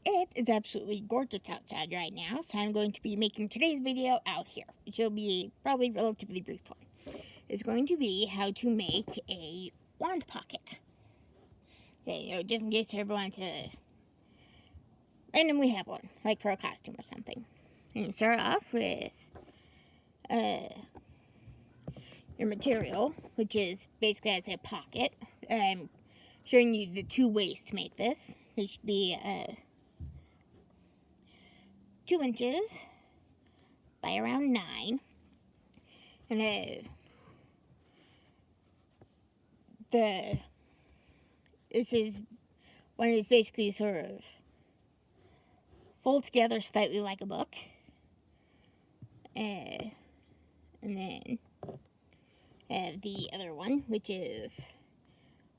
It is absolutely gorgeous outside right now, so I'm going to be making today's video out here, which will be probably a relatively brief one. It's going to be how to make a wand pocket. Okay, just in case you ever want to randomly have one, like for a costume or something. And you start off with your material, which is basically as a pocket. I'm showing you the two ways to make this. There should be 2 inches by around 9. And this is one is basically sort of fold together slightly like a book. And then the other one, which is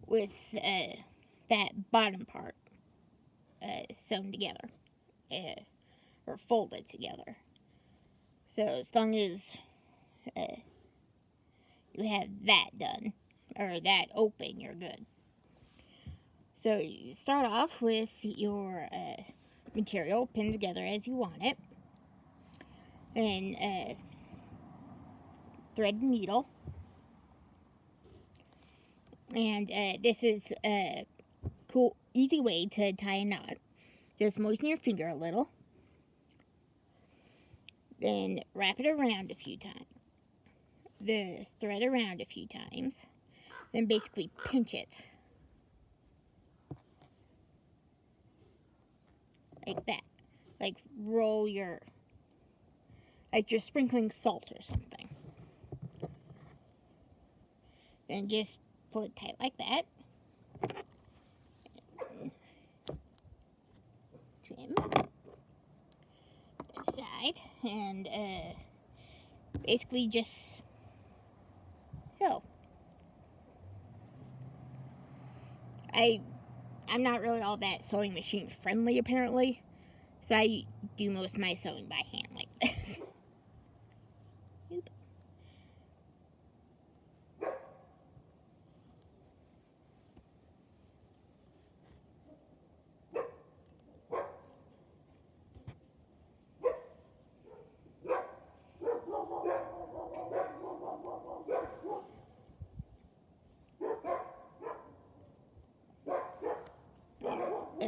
with that bottom part sewn together or folded together. So as long as you have that done or that open, you're good. So you start off with your material pinned together as you want it, and thread and needle. And this is a cool, easy way to tie a knot. Just moisten your finger a little, then wrap it around a few times. The thread around a few times, then basically pinch it like that. Like roll like you're sprinkling salt or something. Then just pull it tight like that. Trim that side, and basically just so. I'm not really all that sewing machine friendly apparently, so I do most of my sewing by hand like this.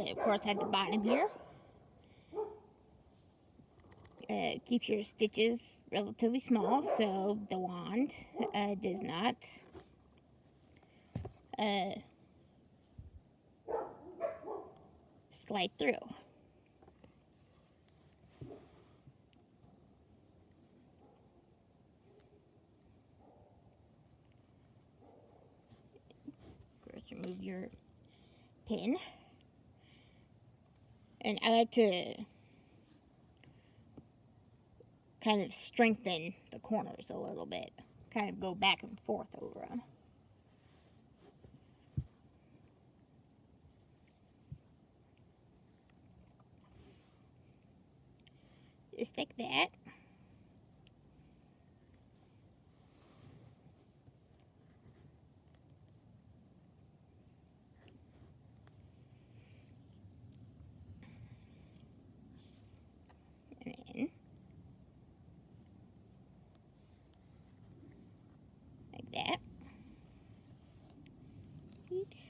Of course, at the bottom here, keep your stitches relatively small so the wand does not slide through. First, remove your pin, and I like to kind of strengthen the corners a little bit, kind of go back and forth over them. Just like that. And then like that. Oops.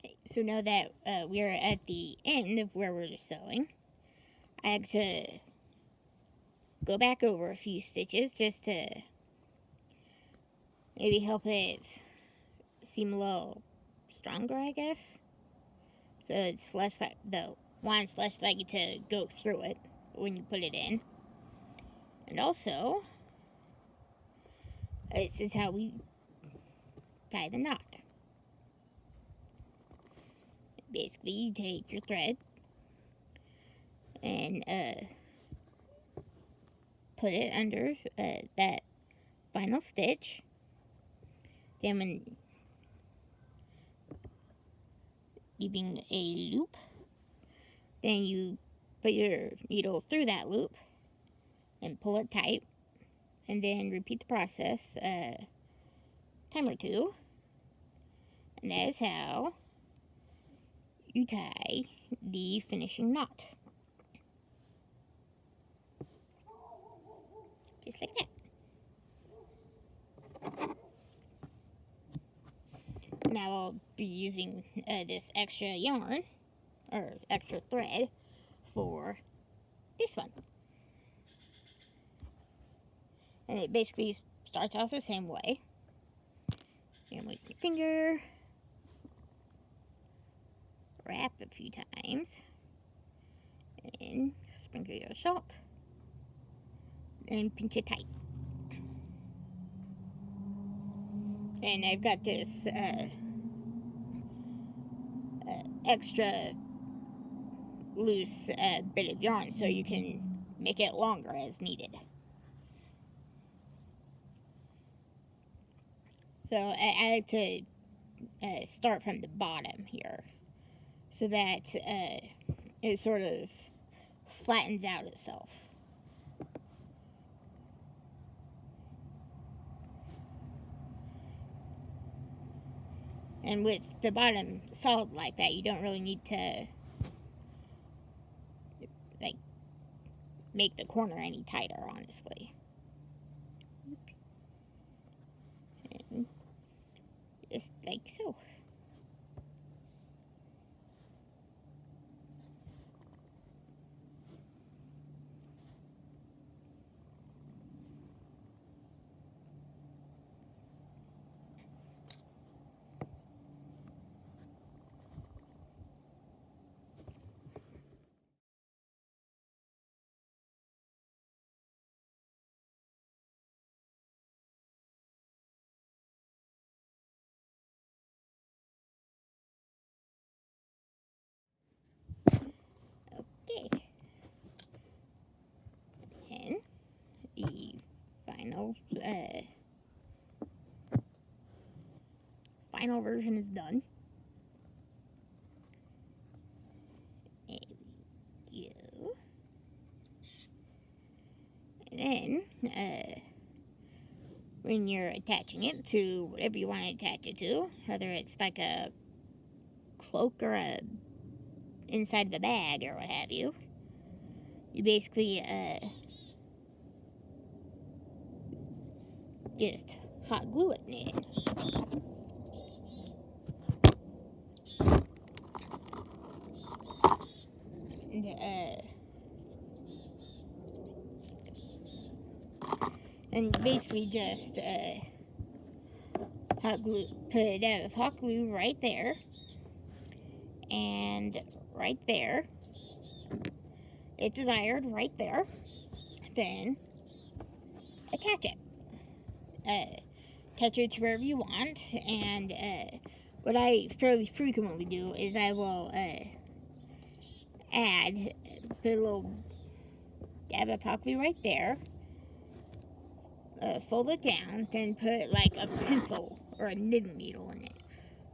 Okay, so now that we're at the end of where we're sewing, I had to go back over a few stitches just to maybe help it seem a little stronger, I guess. So it's less like the wand's less likely to go through it when you put it in. And also, this is how we tie the knot. Basically, you take your thread and put it under that final stitch. Then when leaving a loop, then you put your needle through that loop and pull it tight, and then repeat the process a time or two, and that is how you tie the finishing knot. Just like that. Now I'll be using this extra yarn, or extra thread, for this one. And it basically starts off the same way. You're going to use your finger, wrap a few times, and sprinkle your salt, and pinch it tight. And I've got this extra loose bit of yarn, so you can make it longer as needed. So I like to start from the bottom here, so that it sort of flattens out itself. And with the bottom solid like that, you don't really need to like make the corner any tighter, honestly. And just like so. Okay. And the final version is done. There we go. And then when you're attaching it to whatever you want to attach it to, whether it's like a cloak or a inside of a bag or what have you, you basically just hot glue it in. And basically just hot glue, put hot glue right there and right there, if desired, right there. Then attach it. Attach it to wherever you want. And what I fairly frequently do is I will put a little dab of hot glue right there, fold it down, then put like a pencil or a knitting needle in it.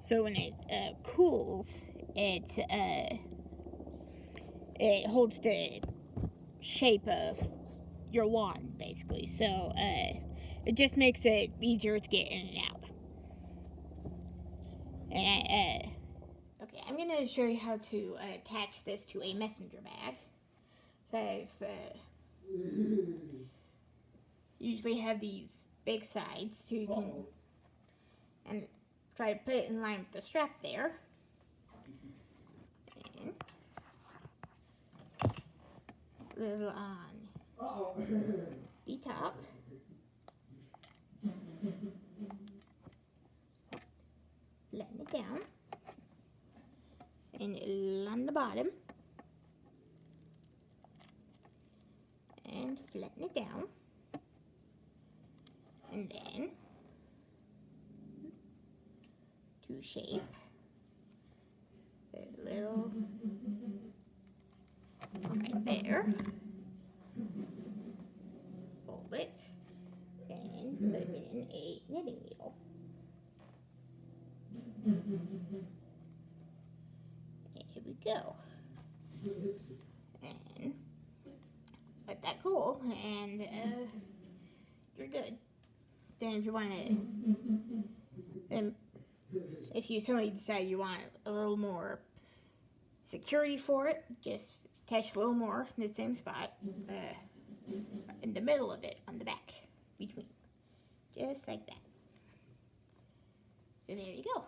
So when it cools, it holds the shape of your wand, basically. So it just makes it easier to get in and out. And okay, I'm gonna show you how to attach this to a messenger bag. So I've usually have these big sides, so you can and try to put it in line with the strap there. And little on the top. Flatten it down. And on the bottom. And flatten it down. And then to shape a little right there. a knitting needle. Here we go. And let that cool, and you're good. Then if you want to, then if you suddenly decide you want a little more security for it, just attach a little more in the same spot, in the middle of it, on the back, between, just like that. So there you go.